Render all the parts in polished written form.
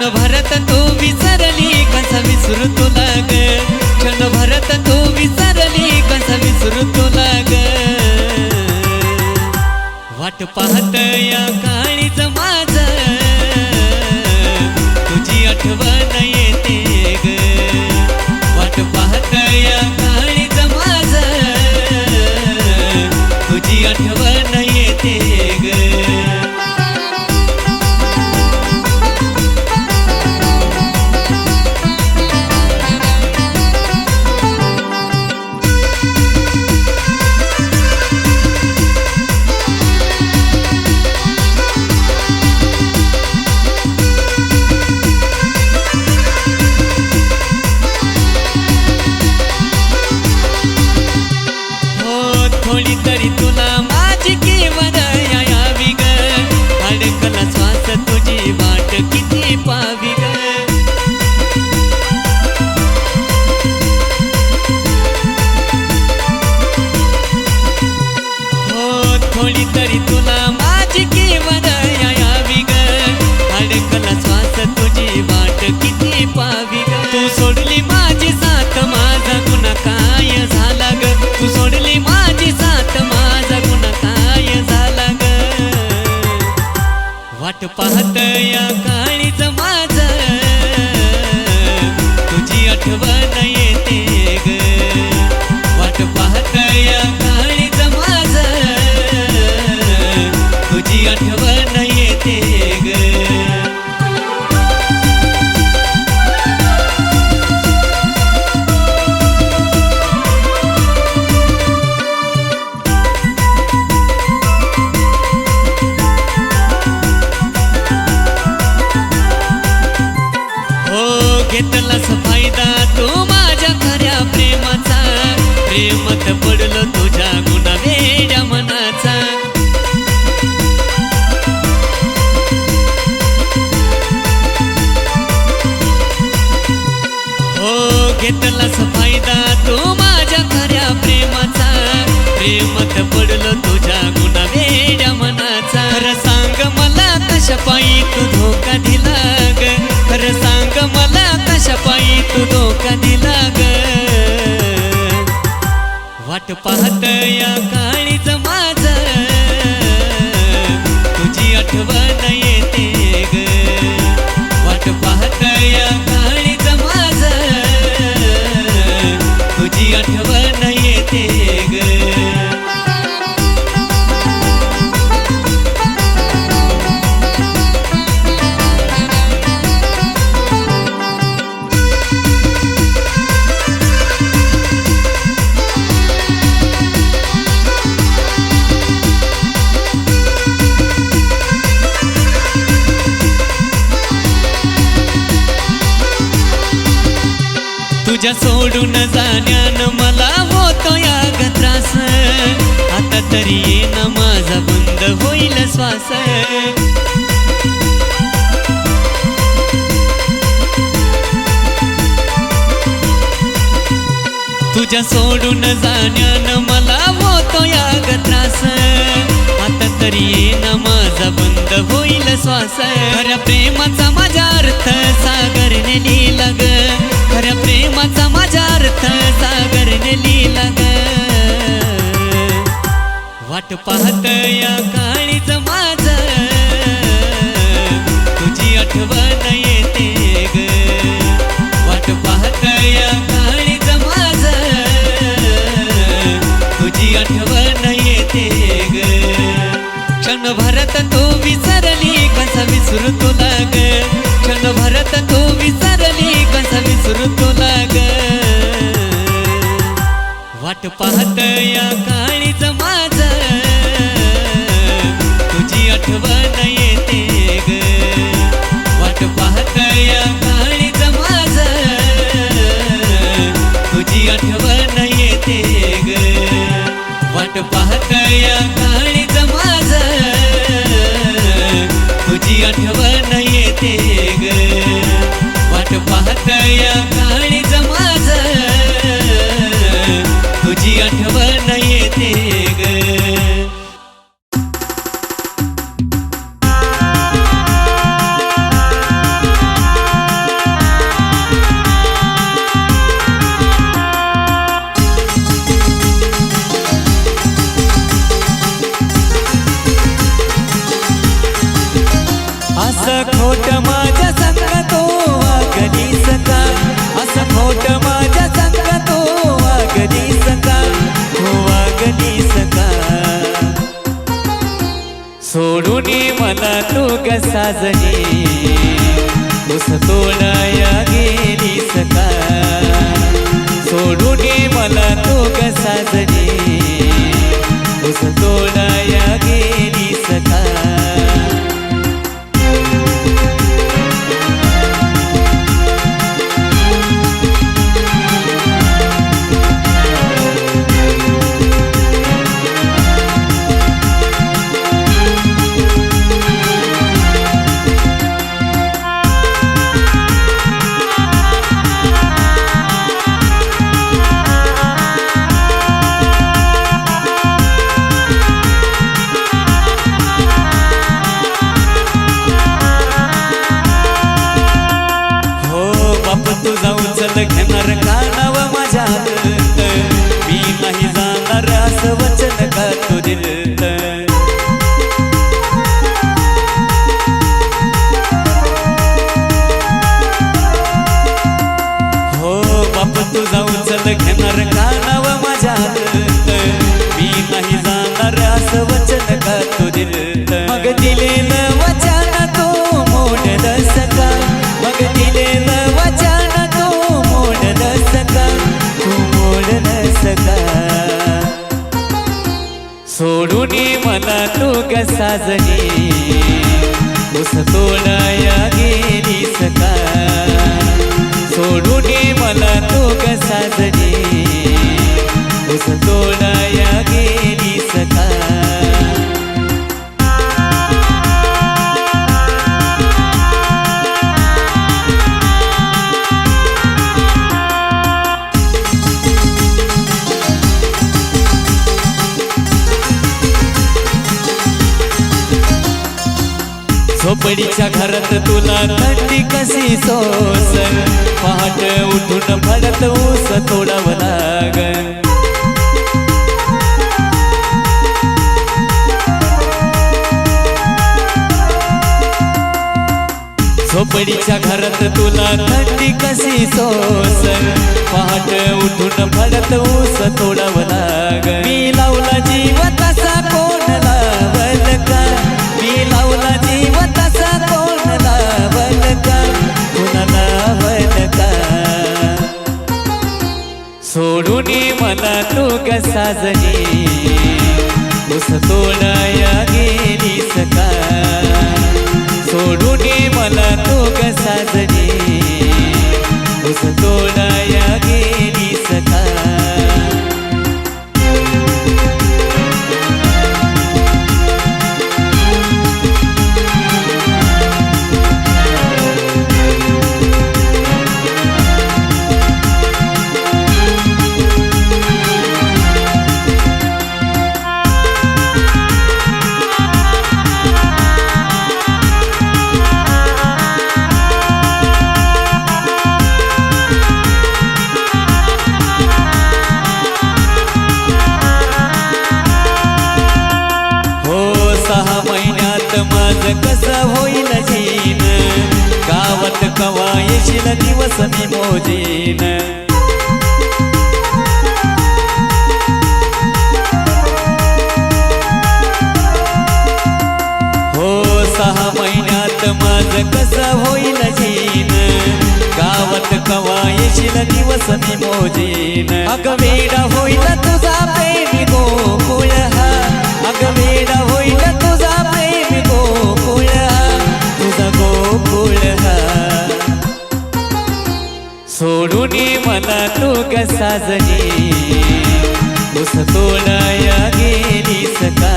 भरत तो विसरली कसा विसरू तुला ग, क्षण भरत तो विसरली कसा विसरू तुला ग. वाट पाहत या काळीच माझ तुझी आठवण येते ग. वाट पाहत या काळीच माझ तुझी आठवण येते ग. थोडी तरी तुला माझी किंमत यावी ग, अडकला श्वास तुझी वाट किती पावी ग. हो थोडी तरी तुला माझी किंमत यावी ग, अडकला श्वास तुझी वाट किती पावी ग. तू सोडली माझी साथ माझा गुन्हा काय झाला ग, तू सोडली माझी साथ माझा गुन्हा काय झाला ग. वाट पाहत या काळीच माझ तुझी आठवण येते ग. वाट पाहत या काळीच माझ तुझी आठवण येते ग. घेतलास फायदा तू माझ्या खऱ्या प्रेमाचा, प्रेमात पडलो तुझ्या गुन्हा वेड्या मनाचा. हो घेतलास फायदा तू माझ्या खऱ्या प्रेमाचा, प्रेमात पडलो तुझ्या गुन्हा वेड्या मनाचा. खरं सांग मला कशा पायी तू धोका दिला ग, खरं सांग मला कशा पायी तू धोका दिला ग. वाट पाहत या काळीच माझ तुझी आठवण येते ग. वाट पाहत या काळीच माझ तुझी आठवण येते ग. तुझ्या सोडून जाण्यानं मला होतो या ग त्रास, आता तरी येणं माझा बंद होईल श्वास. तुझ्या सोडून जाण्यानं मला होतो या ग त्रास, आता तरी येणं माझा बंद होईल श्वास. खऱ्या प्रेमाचा माझा अर्थ सागरने लिहिला ग, खऱ्या प्रेमाचा माझा अर्थ सागरने लिहिला ग. वाट पाहत या काळीच माझ तुझी आठवण येते ग. वाट पाहत या काळीच माझ तुझी आठवण येते ग. क्षण भरत तो विसरली कसा विसरू तुला ग, क्षण भरत तो विसरली कसा विसरू तुला ग. वाट पाहत या काळीच माझ तुझी आठवण येते ग. वाट पाहत या काळीच माझ तुझी आठवण येते ग. वाट पाहत या काळीच माझ असं खोट माझ्या संग तू वागलीस का असं खोट माझ्या संग तू वागलीस का तू वागलीस का सोडून मला तू ग साजनी उस तोडाया गेलीस का सोडून मला तू ग साजनी उस तोडाया गेलीस का तुझा उचल घेणार का नाव माझ्या मी नाही जाणार असं वचन का तू दिलत हो बाप तुझा उचल घेणार का नाव माझ्या मी नाही जाणार असं वचन का तू दिलत मग दिलेलं वचन तू मोडलंस का मग दिलेलं वचन सोडून मला तू ग साजनी उस तोडाया गेलीस का सोडून मला तू ग साजनी उस तोडाया गेलीस का झोपडीच्या घरात तुला थंडी कशी सोस पहाट उठून फडत ऊस तोडावं लाग झोपडीच्या घरात तुला थंडी कशी सोस पहाट उठून फडत ऊस तोडावं लाग मी लावला जीव तसा कोण लावल का मी लावला जीव तसा कोण लावल का तुला लावल का सोडून मला तू ग साजनी उस तोडाया गेलीस का सोडून मला तू ग साजनी उस तोडाया गेलीस का माझं कसं होईल जीन गावात कवा येशील दिवस मी मोजीन हो 6 महिन्यात माझं कसं होईल जीन गावात कवा येशील दिवस मी मोजीन अग वेडा होईल तुझा प्रेमी गोकुळ हा अग वेडा होईल तुझा प्रेमी गोकुळ तुझा गोकुळ सोडून मला तू ग साजनी उस तोडाया गेलीस का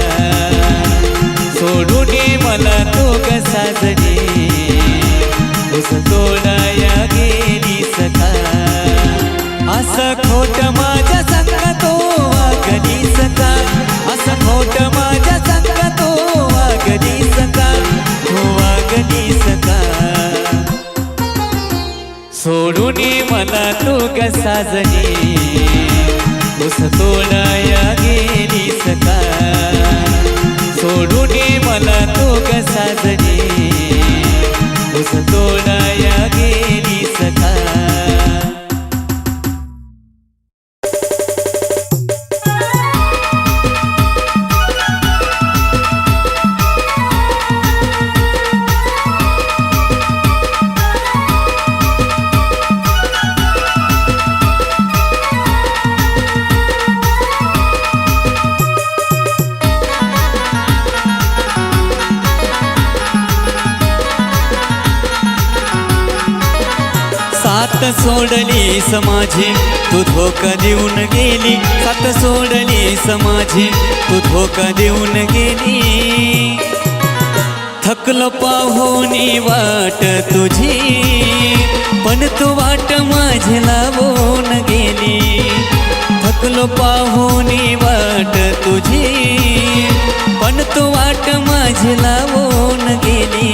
सोडून मला तू ग साजनी उस तोडाया गेलीस का असं खोट माझ्या संग तू वागलीस का असं खोट माझ्या संग तू वागलीस का तू वागलीस का सोडून मला तू ग साजनी उस तोडाया गेलीस का सोडून मला तू ग साजनी ऊस तोडाया गेली सखा. साथ सोडली समाजी तू धोका देऊन गेली. साथ सोडली समाजी तू धोका देऊन गेली. थकलो पाहुनी वाट तुझी पण तू वाट माझी लावून गेली. थकलो पाहुनी वाट तुझी पण तू वाट माझी लावून गेली.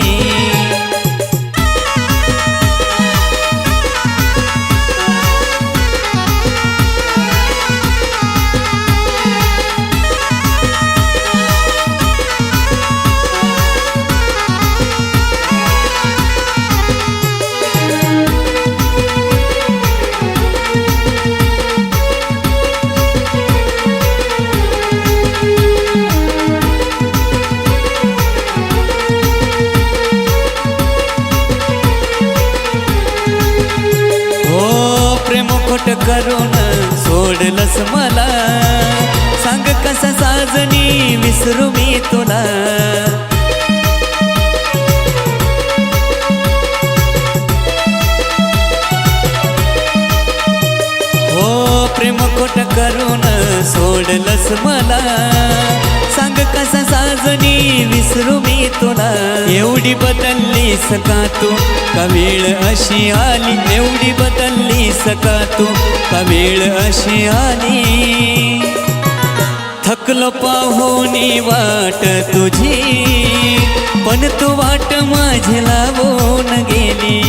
खोट करून सोडलस मला. सांग कसा साजनी विसरू मी तुला. हो प्रेम खोट करून सोडलस मला. सांग कसा साजनी विसरू मी तुला. एवढी बदललीस का तू का वेळ अशी आली. एवढी बदललीस का तू का वेळ अशी आली. थकलो पाहुनी वाट तुझी पण तू वाट माझी लावून गेली.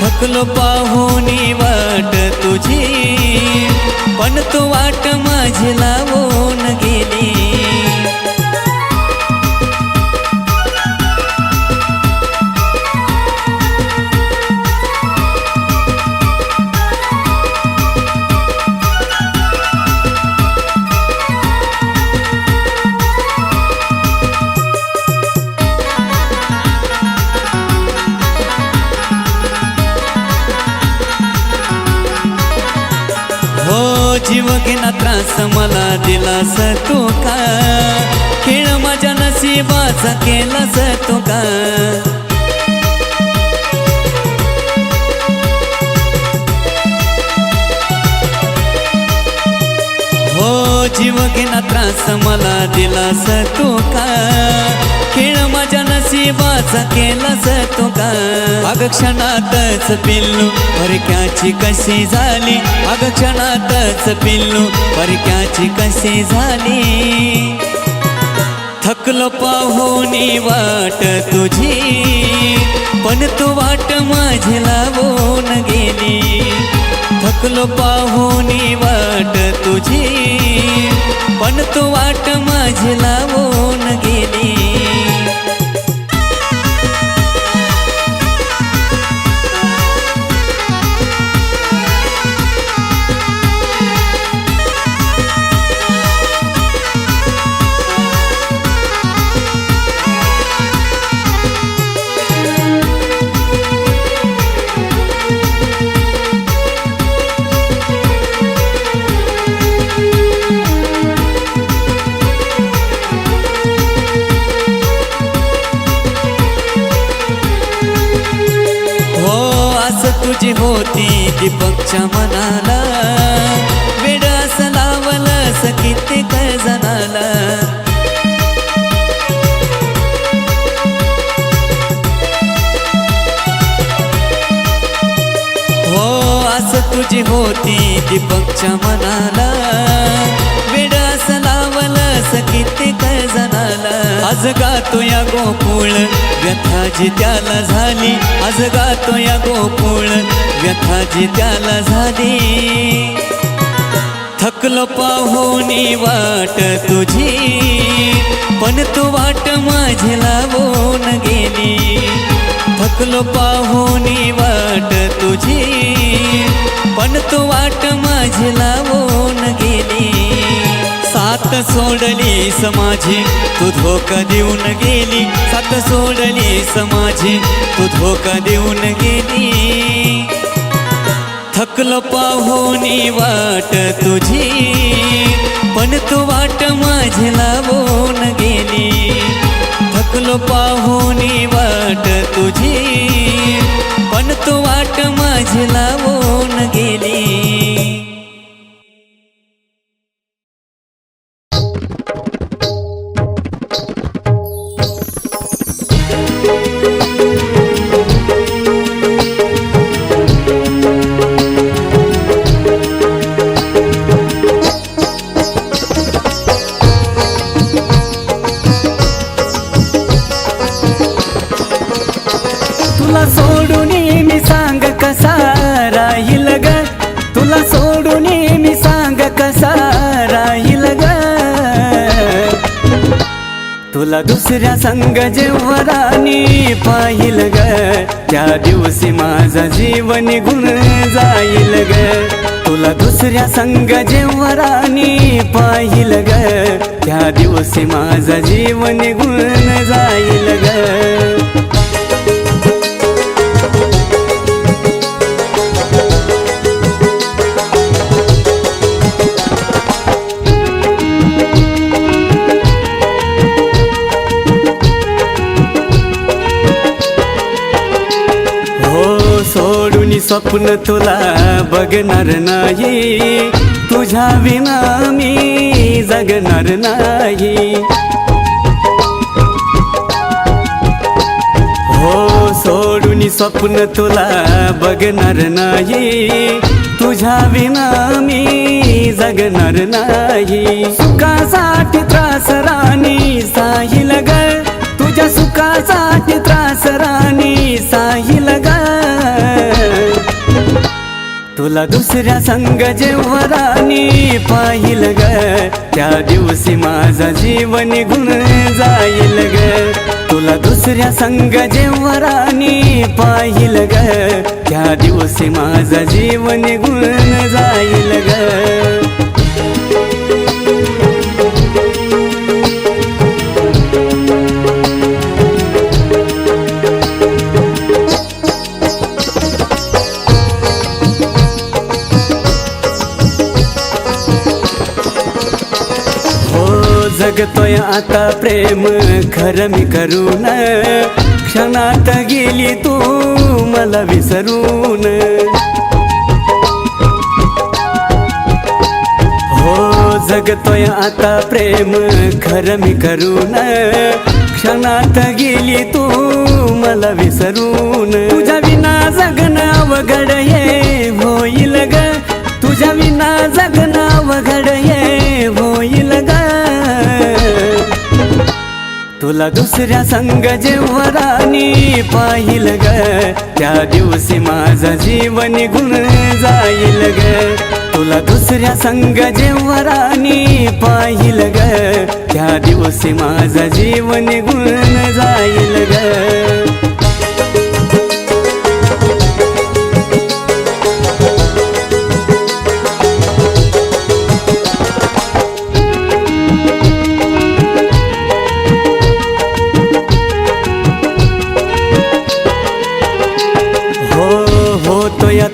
थकलो पाहुनी वाट तुझी पण तू वाट माझी लावून गेली. जीव घेना त्रास मला दिलास तू का. खेळ माझ्या नशिबाचा केलास तू का. हो जीव घेना त्रास मला दिलास तू का. खेळ माझ्या नशिबाचा केलास तू का. अग क्षणातच पिल्लू परक्याची कशी झाली. अग क्षणातच पिल्लू परक्याची कशी झाली. थकलो पाहुनी वाट तुझी पण तू वाट माझी लावून गेली. थकलो पाहुनी वाट तुझी पण तू वाट माझी लावून गेली. तुझी होती दीपकच्या मनाला. वेड असं लावलंस कित्येक जणाला. हो असं तुझी होती दीपकच्या मनाला. वेड असं लावलंस कित्येक जणाला. आज गातो या गोकुळ व्यथा जी त्याला झाली. आज गातो या गोकुळ व्यथा जी त्याला झाली. थकलो पाहुनी वाट तुझी पण तू वाट माझी लावून गेली. थकलो पाहुनी वाट तुझी, पण तू वाट माझी लावून गेली. साथ सोडलीस माझी तू धोका देऊन गेली. साथ सोडलीस माझी तू धोका देऊन गेली. थकलो पाहुनी वाट तुझी, पण तू वाट माझी लावून गेली. थकलो पाहुनी वाट तुझी, पण तू वाट माझी लावून गेली. तुला सोडून मी सांग कसा राहील ग. तुला सोडून मी सांग कसा राहील ग. तुला दुसऱ्या संग जेव्हा राणी पाहिल ग, त्या दिवशी माझा जीव निघून जाईल ग. तुला दुसऱ्या संग जेव्हा राणी पाहिल ग, त्या दिवशी माझा जीव निघून जाईल ग. सोडून स्वप्न तुला बघणार नाही, तुझ्या विना मी जगणार नाही. हो सोडून स्वप्न तुला बघणार नाही, तुझ्या विना मी जगणार नाही. सुखासाठी त्रास राणी साहिल ग, तुझ्या सुखासाठी त्रास राणी साहिल ग. तुला दुसऱ्या संग जेव्हा राणी पाहिल ग, त्या दिवशी माझा जीव निघून जाईल ग. तुला दुसऱ्या संग जेव्हा राणी पाहिल ग, त्या दिवशी माझा जीव निघून जाईल ग. जगतोय आता प्रेम खरं मी करून, क्षणात गेली तू मला विसरून. हो जगतोय आता प्रेम खरं मी करून, क्षणात गेली तू मला विसरून. तुझ्या विना जगणं अवघड ये होईल ग. तुझ्या विना जगणं अवघड ये होईल ग. तुला दुसऱ्या संग जेव्हा राणी पाहिल ग, त्या दिवशी माझा जीव निघून जाईल ग. तुला दुसऱ्या संग जेव्हा राणी पाहिल ग, त्या दिवशी माझा जीव निघून जाईल ग.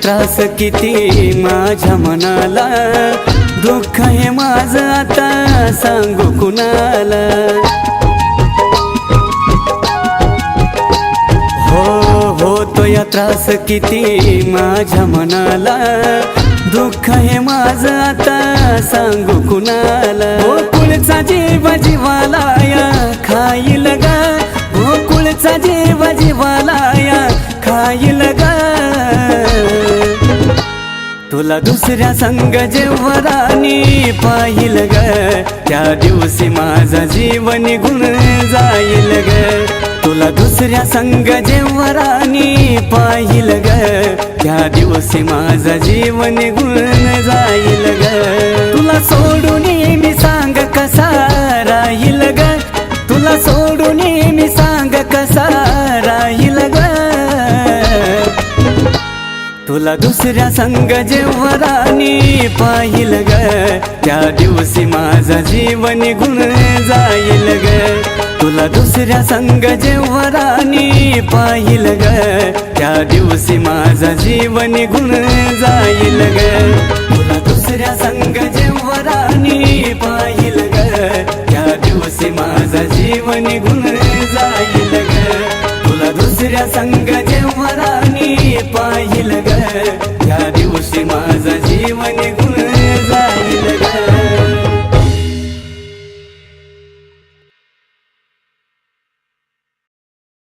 त्रास किती माझ्या मनाला, दुःख हे माझं आता सांगू कुणाला. हो या त्रास किती माझ्या मनाला, दुःख हे माझं आता सांगू कुणाला. गोकुळचा जीव जीवाला या खाईल ग. गोकुळचा जीव जीवाला या खाईल ग. तुला दुसऱ्या संग जेव्हा राणी पाहिल ग, त्या दिवशी माझा जीव निघून जाईल ग. तुला दुसऱ्या संग जेव्हा राणी पाहिल ग, त्या दिवशी माझा जीव निघून जाईल ग. तुला सोडून मी सांग कसा राहील ग. तुला सोडून मी सांग कसा राहील ग. तुला दुसऱ्या संग जेव्हा राणी पाहिलं ग त्या दिवशी माझा जीवन निघून जाईल ग तुला दुसऱ्या संग जेव्हा राणी पाहिलं ग त्या दिवशी माझा जीवन निघून जाईल ग तुला दुसऱ्या संग जेव्हा राणी पाहिलं ग त्या दिवशी माझा जीवन निघून जाईल ग तुला दुसऱ्या संग जेव्हा राणी पाहिलं ग